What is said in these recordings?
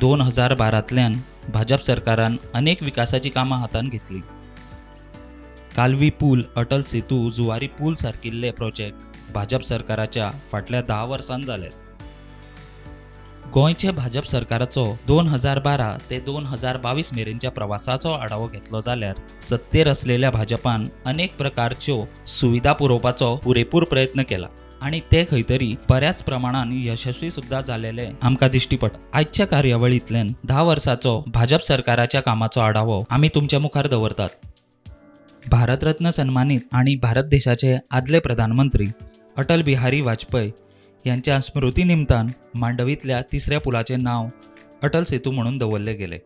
2012तल्यान भाजप सरकारान अनेक विकासाची कामां हातान घेतली। कालवी पूल, अटल सेतू, जुवारी पूल सारकिल्ले प्रोजेक्ट भाजप सरकाराच्या फाटल्या 10 वर्सांत जाल्यात। गोंयचे भाजप सरकाराचो 2012 ते 2022 मेरेनच्या प्रवासाचो आढावो घेतलो जाल्यार सत्तेर असलेल्या भाजपान अनेक प्रकारच्यो सुविधा पुरवपाचो पुरेपूर प्रयत्न केला आणि ते खंय तरी बऱ्याच प्रमाणात यशस्वी सुद्धा झालेले आमकां दिश्टी पडटा। आजच्या कार्यावळींतल्यान 10 वर्साचो भाजप सरकाराच्या कामाचो आढावो आमी तुमच्या मुखार दवरतात। भारतरत्न सन्मानित आणि भारत देशाचे आदले प्रधानमंत्री अटल बिहारी वाजपेयी यांच्या स्मृती निमतान मांडवीतल्या तिसऱ्या पुलाचे नाव अटल सेतू म्हणून दवरले गेले।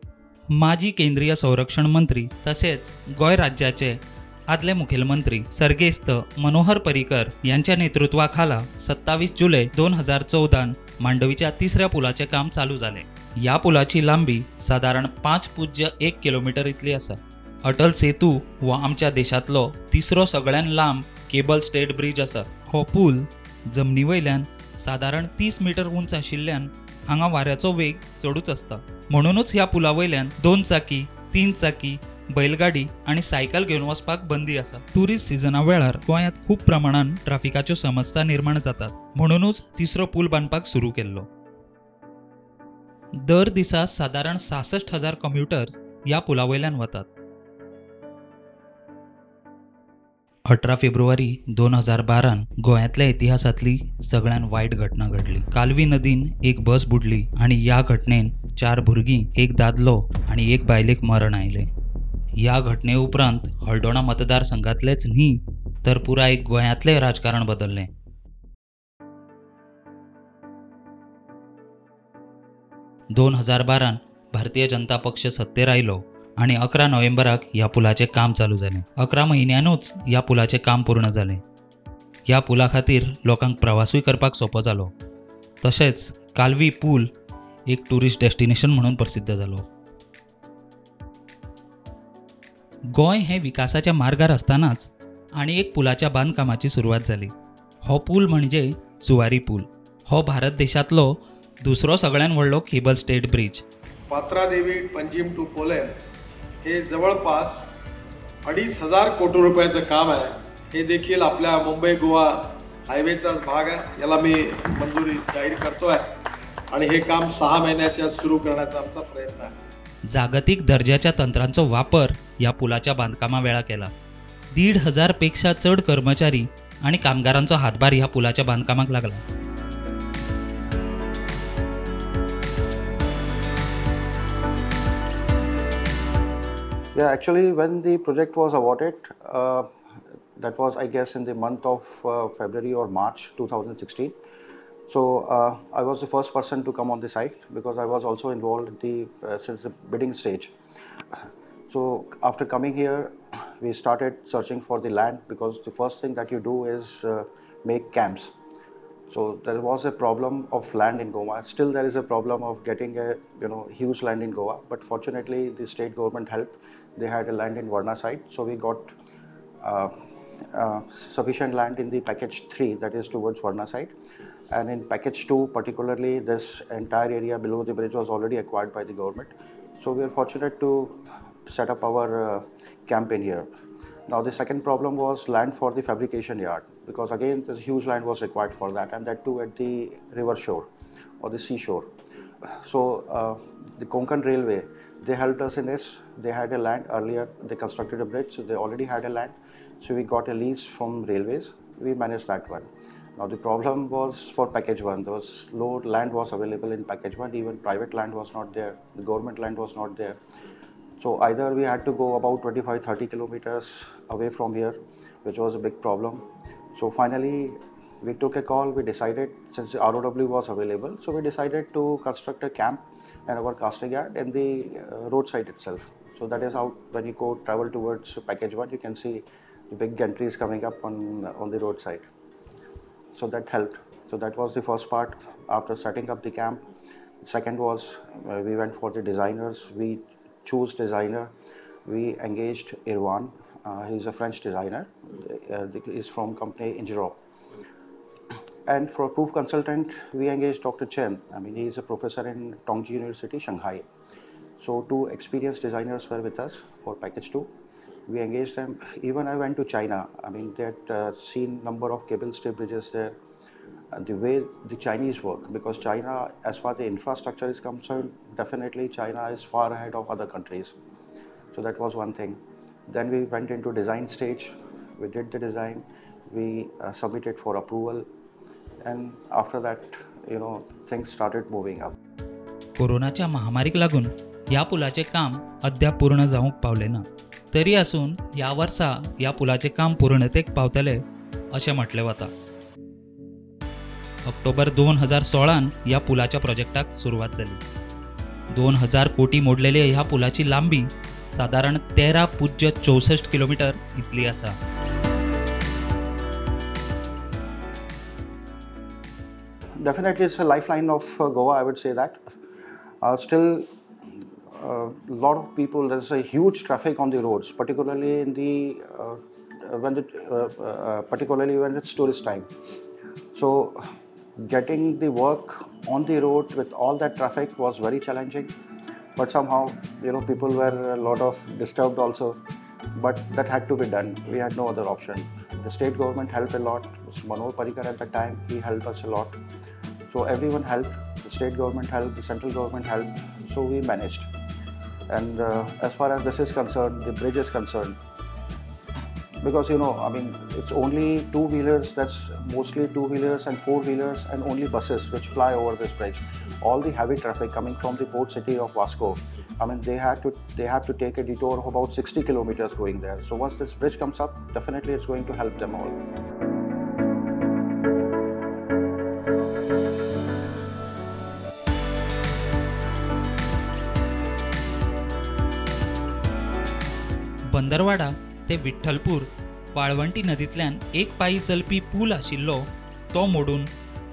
माजी केंद्रीय संरक्षण मंत्री तसेच गोंय राज्याचे आदले मुखेलमंत्री सर्गेस्त मनोहर पर्रीकर यांच्या नेतृत्वाखाला 27 जुलै 2014 मांडवीच्या तिसऱ्या पुलाचे काम चालू झाले। या पुलाची लांबी साधारण 5.1 किलोमीटर इतली आसा। अटल सेतू हो आमच्या देशातलो तिसरो सगळ्यात लांब केबल स्टेट ब्रिज आसा। हो पूल जमनीवयल्यान साधारण 30 मीटर उंच आशिल्ल्यान हांगा वाऱ्याचो वेग चडूच आसता। म्हणूनच ह्या पुलावयल्यान 2 चाकी, 3 चाकी, बैलगाडी आणि सायकल घेवन वचपाक बंदी आसा। टुरिस्ट सिजना वेळार गोंयांत खूप प्रमाणात ट्राफिकाच्यो समस्या निर्माण जातात, म्हणूनच तिसरो पूल बांदपाक सुरू केल्लो। दर दिसा साधारण 66,000 कम्युटर्स ह्या पुलावयल्यान वतात। 18 फेब्रुवारी 2012 गोंयांतल्या इतिहासातली सगळ्यात वायट घटना घडली। कालवी नदीन एक बस बुडली आणि या घटनेन 4 भुरगीं, एक दादलो आणि एक बायलेक मरण आयले। या घटने उपरांत हळदोणा मतदारसंघातलेच न्ही तर पुराय गोंयांतले राजकारण बदलले। 2012 भारतीय जनता पक्ष सत्तेर आयलो आणि 11 नोव्हेंबराक ह्या पुलाचे काम चालू झाले। 11 म्हयन्यानूच ह्या पुलाचे काम पूर्ण झाले। ह्या पुला खातीर लोकांक प्रवासूय करपाक सोपो जालो। तशेंच कालवी पूल एक टुरिस्ट डेस्टिनेशन म्हणून प्रसिद्ध जालो। गोंय हे विकासाच्या मार्गार असतानाच आणि एक पुलाच्या बांदकामाची सुरवात झाली। हो पूल म्हणजे जुवारी पूल। हो भारत देशातलो दुसरो सगळ्यात व्हडलो cable stayed bridge. Patra Devi Panjim to Polem हे जवळपास 2,500 कोटी रुपयाचं काम आहे। हे देखील आपल्या मुंबई गोवा हायवेचाच भाग आहे। याला मी मंजुरी जाहीर करतोय आणि हे काम 6 महिन्याच्या सुरू करण्याचा आमचा प्रयत्न आहे। जागतिक दर्जाच्या तंत्रांचो वापर या पुलाच्या बांधकामा वेळा केला। 1,500 पेक्षा चढ कर्मचारी आणि कामगारांचो हातभार ह्या पुलाच्या बांधकामाक लागला। Yeah, actually, when the project was awarded, that was, I guess, in the month of February or March 2016. So I was the first person to come on the site because I was also involved in the since the bidding stage. So after coming here, we started searching for the land because the first thing that you do is make camps. So there was a problem of land in Goa. Still there is a problem of getting a huge land in Goa. But fortunately the state government helped. They had a land in Varna side. So we got sufficient land in the package 3, that is towards Varna side. And in package 2 particularly, this entire area below the bridge was already acquired by the government. So we are fortunate to set up our camp in here. Now the second problem was land for the fabrication yard, because again this huge land was required for that, and that too at the river shore or the seashore. So the Konkan Railway, they helped us in this. They had a land earlier, they constructed a bridge, so they already had a land. So we got a lease from railways, we managed that one. Now the problem was for package 1, there was low land was available in package 1, even private land was not there, the government land was not there. So either we had to go about 25-30 kilometers away from here, which was a big problem. So finally we took a call, we decided, since the ROW was available, so we decided to construct a camp and our casting yard in the roadside itself. So that is how when you go travel towards package 1, you can see the big gantries coming up on the roadside. So that helped. So that was the first part after setting up the camp. Second was we went for the designers. We choose designer. We engaged Irwan. He's a French designer. He's from company Ingero. And for proof consultant, we engaged Dr. Chen. I mean, he is a professor in Tongji University, Shanghai. So 2 experienced designers were with us for package 2. We engaged them. Even I went to China. I mean, they had seen number of cable stay bridges there. The way the Chinese work, because China, as far as the infrastructure is concerned, definitely China is far ahead of other countries. So that was one thing. Then we went into design stage. We did the design. We submitted for approval. And after that, things started moving up. कोरोनाच्या महामारीक लागून ह्या पुलाचे काम अद्याप पूर्ण जावंक पावले ना. तरी आसून ह्या वर्सा ह्या पुलाचे काम पूर्णतेक पावतले अशें म्हटलें वता. ऑक्टोबर 2016 ह्या पुलाच्या प्रोजेक्टाक सुरवात जाली. 2000 कोटी मोडलेले ह्या पुलाची लांबी साधारण 13.64 किलोमीटर इतली आसा. Definitely, it's a lifeline of Goa, I would say that. Still, a lot of people, there's a huge traffic on the roads, particularly in particularly when it's tourist time. So, getting the work on the road with all that traffic was very challenging. But somehow, people were a lot of disturbed also. But that had to be done. We had no other option. The state government helped a lot. Mr. Manoj Parrikar at the time, he helped us a lot. So everyone helped. The state government helped. The central government helped. So we managed. And as far as this is concerned, the bridge is concerned, because it's only 2-wheelers. That's mostly 2-wheelers and 4-wheelers and only buses which ply over this bridge. All the heavy traffic coming from the port city of Vasco, they have to take a detour of about 60 kilometers going there. So once this bridge comes up, definitely it's going to help them all. बंदरवाडा ते विठ्ठलपूर वाळवंटी नदींतल्यान एक पायी चलपी pool आशिल्लो तो मोडून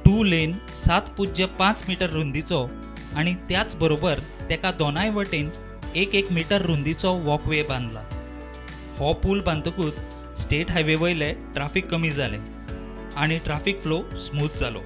2 लेन 7.5 metre रुंदीचो आणि त्याच बरोबर तेका दोनाय वटेन 1 मीटर रुंदीचो वॉकवे बांदला. हो पूल बांदतकूच स्टेट हायवे वयले ट्राफिक कमी जालें आणि ट्राफिक फ्लो स्मूथ जालो.